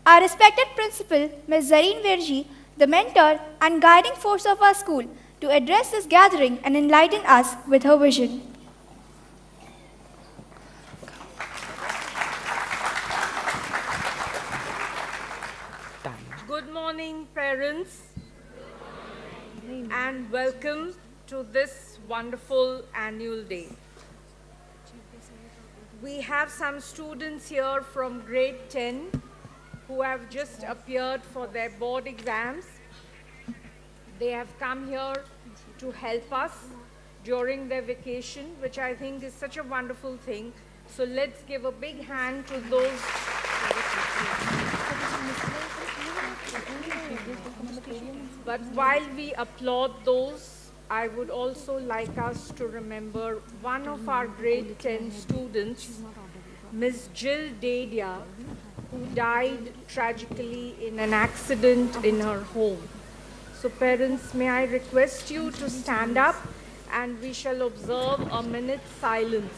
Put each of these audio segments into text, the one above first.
Our respected principal, Ms. Zareen Virji, the mentor and guiding force of our school, to address this gathering and enlighten us with her vision. Good morning, parents, and welcome to this wonderful annual day. We have some students here from grade 10 who have just appeared for their board exams. They have come here to help us during their vacation, which I think is such a wonderful thing. So let's give a big hand to those. But while we applaud those, I would also like us to remember one of our grade 10 students, Ms. Jill Dadia, who died tragically in an accident in her home. So parents, may I request you to stand up and we shall observe a minute's silence.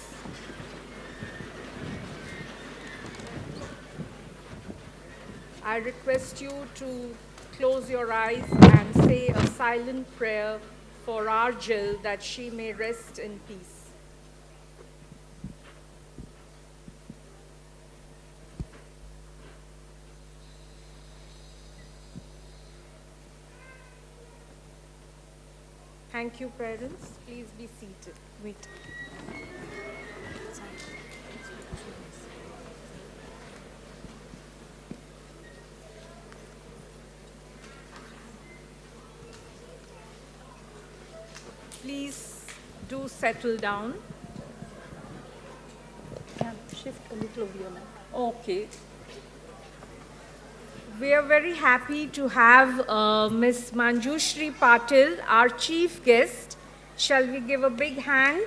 I request you to close your eyes and say a silent prayer for our Jill that she may rest in peace. Thank you, parents. Please be seated. Wait. Please do settle down. Shift a little over your neck. Okay. We are very happy to have Ms. Manjushri Patil, our chief guest. Shall we give a big hand?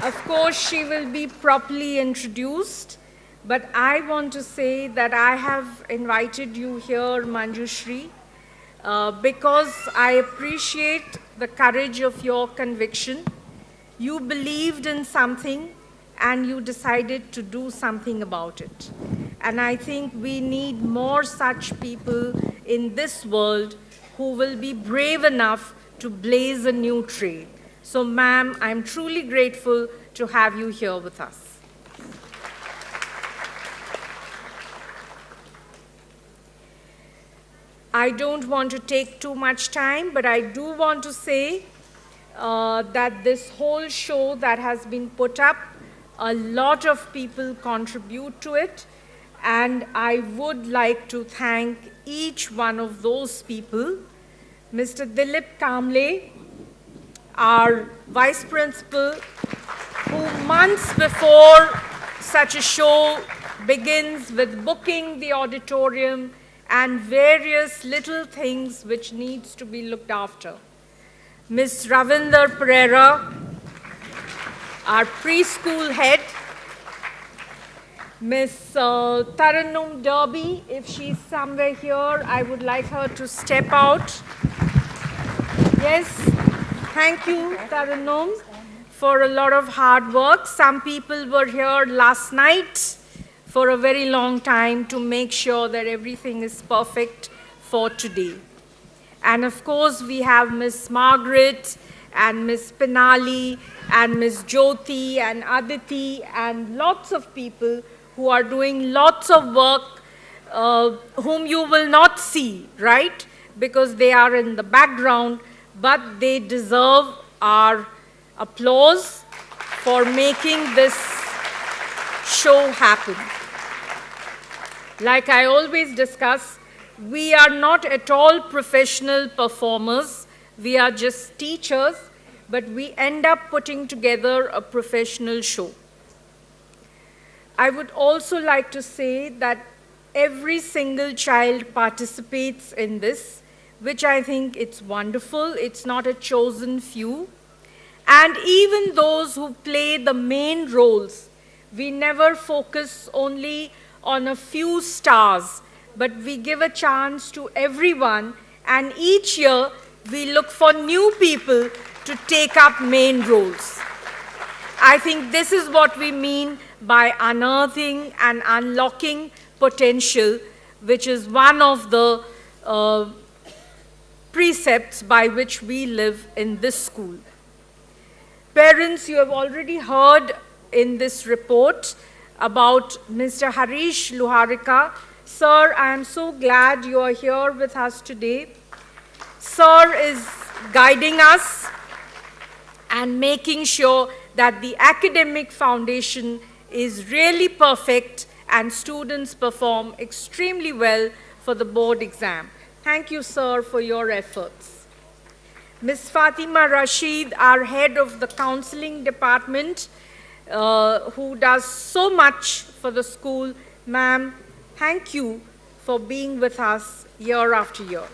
Of course, she will be properly introduced, but I want to say that I have invited you here, Manjushri, because I appreciate the courage of your conviction. You believed in something and you decided to do something about it. And I think we need more such people in this world who will be brave enough to blaze a new trail. So ma'am, I'm truly grateful to have you here with us. I don't want to take too much time, but I do want to say that this whole show that has been put up, a lot of people contribute to it, and I would like to thank each one of those people. Mr. Dilip Kamble, our vice principal, who months before such a show begins with booking the auditorium and various little things which needs to be looked after. Ms. Ravinder Pereira, our preschool head, Ms. Taranum Derby, if she's somewhere here, I would like her to step out. Yes, thank you, Taranum, for a lot of hard work. Some people were here last night for a very long time to make sure that everything is perfect for today. And of course, we have Ms. Margaret and Ms. Penali and Ms. Jyoti and Aditi and lots of people who are doing lots of work whom you will not see, right? Because they are in the background, but they deserve our applause for making this show happen. Like I always discuss, we are not at all professional performers. We are just teachers, but we end up putting together a professional show. I would also like to say that every single child participates in this, which I think it's wonderful. It's not a chosen few. And even those who play the main roles, we never focus only on a few stars, but we give a chance to everyone, and each year we look for new people to take up main roles. I think this is what we mean by unearthing and unlocking potential, which is one of the precepts by which we live in this school. Parents, you have already heard in this report about Mr. Harish Luharika. Sir, I am so glad you are here with us today. Sir is guiding us and making sure that the academic foundation is really perfect and students perform extremely well for the board exam. Thank you, sir, for your efforts. Ms. Fatima Rashid, our head of the counseling department, who does so much for the school. Ma'am, thank you for being with us year after year.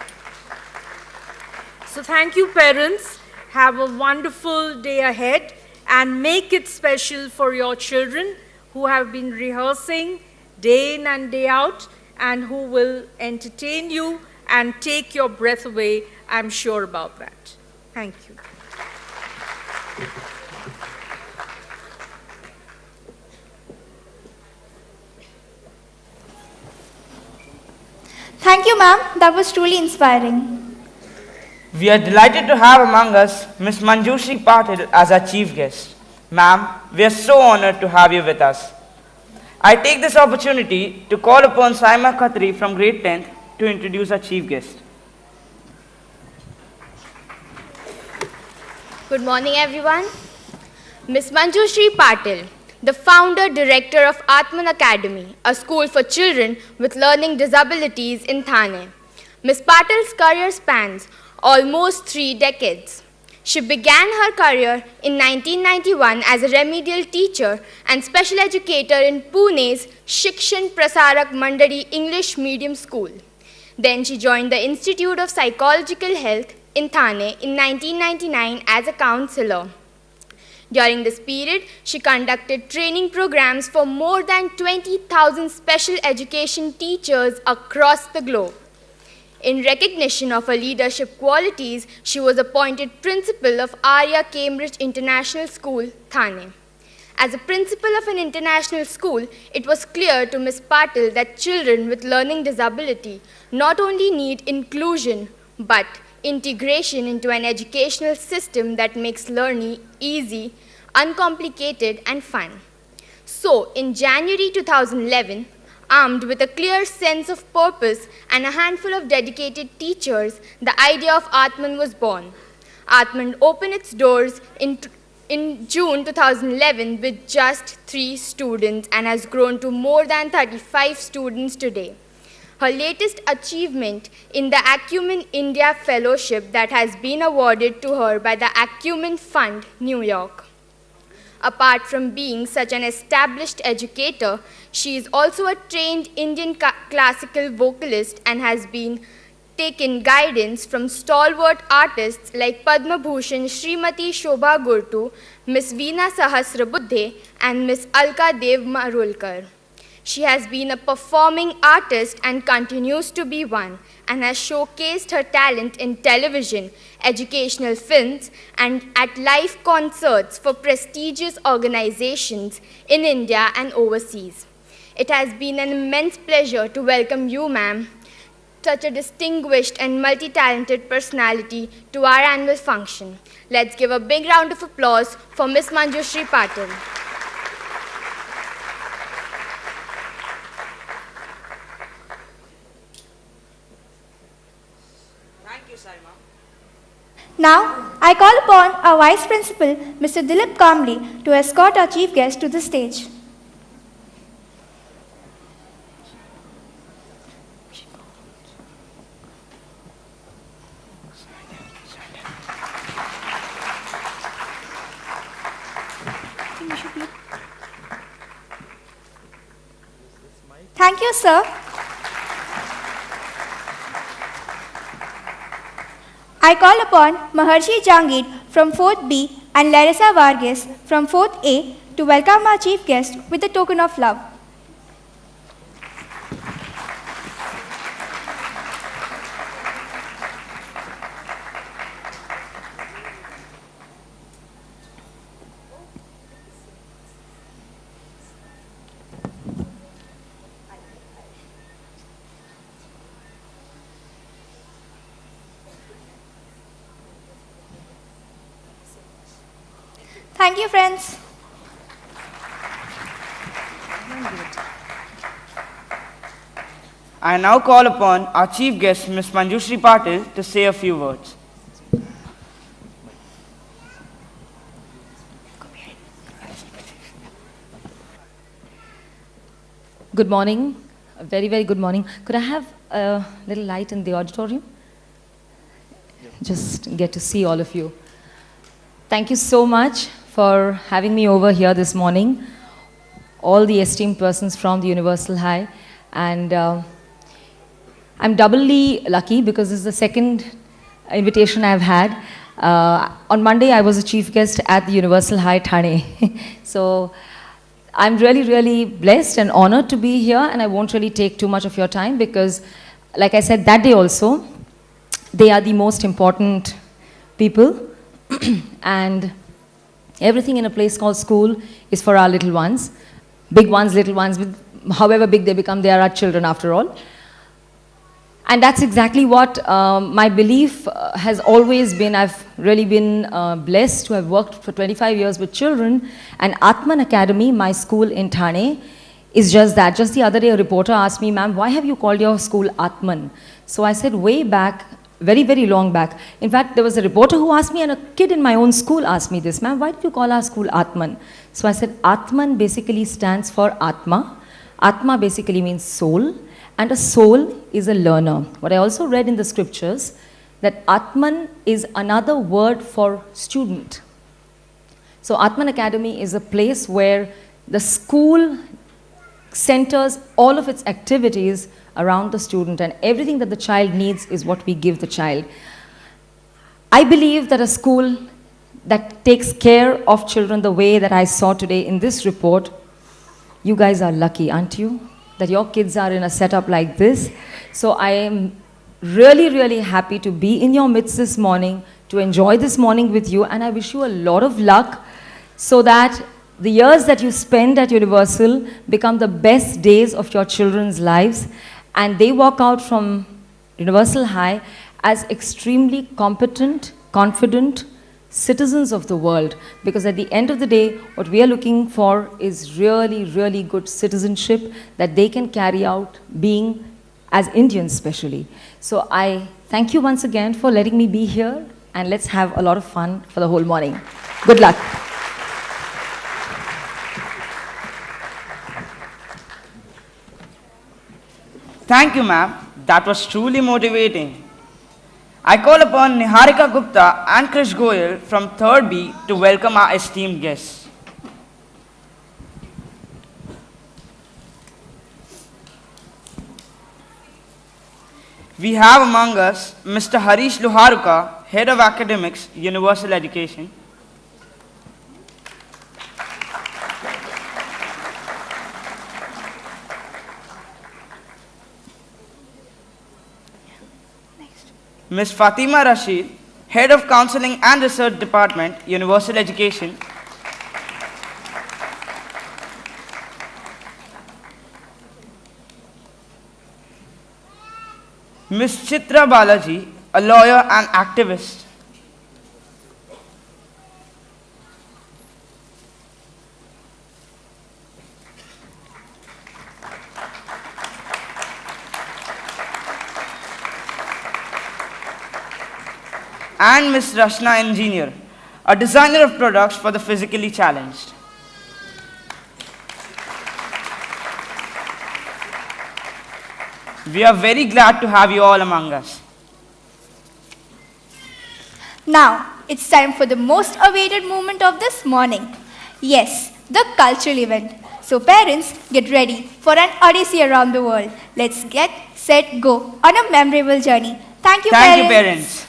So thank you, parents. Have a wonderful day ahead and make it special for your children who have been rehearsing day in and day out and who will entertain you and take your breath away. I'm sure about that. Thank you. Thank you, ma'am. That was truly inspiring. We are delighted to have among us Ms. Manjushri Patil as our chief guest. Ma'am, we are so honored to have you with us. I take this opportunity to call upon Saima Khatri from grade 10th to introduce our chief guest. Good morning, everyone. Ms. Manjushri Patil, the founder director of Atman Academy, a school for children with learning disabilities in Thane. Ms. Patil's career spans almost 3 decades. She began her career in 1991 as a remedial teacher and special educator in Pune's Shikshan Prasarak Mandari English Medium School. Then she joined the Institute of Psychological Health in Thane in 1999 as a counselor. During this period, she conducted training programs for more than 20,000 special education teachers across the globe. In recognition of her leadership qualities, she was appointed principal of Arya Cambridge International School, Thane. As a principal of an international school, it was clear to Ms. Patil that children with learning disability not only need inclusion, but integration into an educational system that makes learning easy, uncomplicated, and fun. So, in January 2011, armed with a clear sense of purpose and a handful of dedicated teachers, the idea of Atman was born. Atman opened its doors in June 2011 with just 3 students and has grown to more than 35 students today. Her latest achievement in the Acumen India Fellowship that has been awarded to her by the Acumen Fund, New York. Apart from being such an established educator, she is also a trained Indian classical vocalist and has been taken guidance from stalwart artists like Padma Bhushan Srimati Shobha Gurtu, Ms. Veena Sahasrabuddhe, and Ms. Alka Dev Marulkar. She has been a performing artist and continues to be one, and has showcased her talent in television, educational films, and at live concerts for prestigious organizations in India and overseas. It has been an immense pleasure to welcome you, ma'am, such a distinguished and multi-talented personality, to our annual function. Let's give a big round of applause for Ms. Manjushri Patil. Now, I call upon our Vice Principal, Mr. Dilip Kamli, to escort our chief guest to the stage. Thank you, sir. I call upon Maharshi Jangid from 4th B and Larissa Vargas from 4th A to welcome our chief guest with a token of love. Thank you, friends. I now call upon our chief guest, Ms. Manjushri Patil, to say a few words. Good morning, a very, very good morning. Could I have a little light in the auditorium? Just get to see all of you. Thank you so much for having me over here this morning, all the esteemed persons from the Universal High. And I'm doubly lucky because this is the second invitation I've had. On Monday, I was a chief guest at the Universal High, Thane. So I'm really, really blessed and honored to be here, and I won't really take too much of your time because, like I said that day also, they are the most important people, and everything in a place called school is for our little ones. Big ones, little ones, however big they become, they are our children after all. And that's exactly what my belief has always been. I've really been blessed to have worked for 25 years with children, and Atman Academy, my school in Thane, is just that. Just the other day, a reporter asked me, ma'am, why have you called your school Atman? So I said, way back, very, very long back. In fact, there was a reporter who asked me, and a kid in my own school asked me this, ma'am, why did you call our school Atman? So I said, Atman basically stands for Atma. Atma basically means soul. And a soul is a learner. What I also read in the scriptures, that Atman is another word for student. So Atman Academy is a place where the school centers all of its activities around the student, and everything that the child needs is what we give the child. I believe that a school that takes care of children the way that I saw today in this report, you guys are lucky, aren't you? That your kids are in a setup like this. So I am really, really happy to be in your midst this morning, to enjoy this morning with you, and I wish you a lot of luck so that the years that you spend at Universal become the best days of your children's lives, and they walk out from Universal High as extremely competent, confident citizens of the world, because at the end of the day, what we are looking for is really, really good citizenship that they can carry out being as Indians especially. So I thank you once again for letting me be here, and let's have a lot of fun for the whole morning. Good luck. Thank you, ma'am. That was truly motivating. I call upon Niharika Gupta and Krish Goyal from 3rd B to welcome our esteemed guests. We have among us Mr. Harish Luharuka, Head of Academics, Universal Education. Ms. Fatima Rashid, Head of Counseling and Research Department, Universal Education. Ms. Chitra Balaji, a lawyer and activist. And Ms. Rashna Engineer, a designer of products for the physically challenged. We are very glad to have you all among us. Now, it's time for the most awaited moment of this morning. Yes, the cultural event. So parents, get ready for an odyssey around the world. Let's get, set, go on a memorable journey. Thank you, Thank you, parents.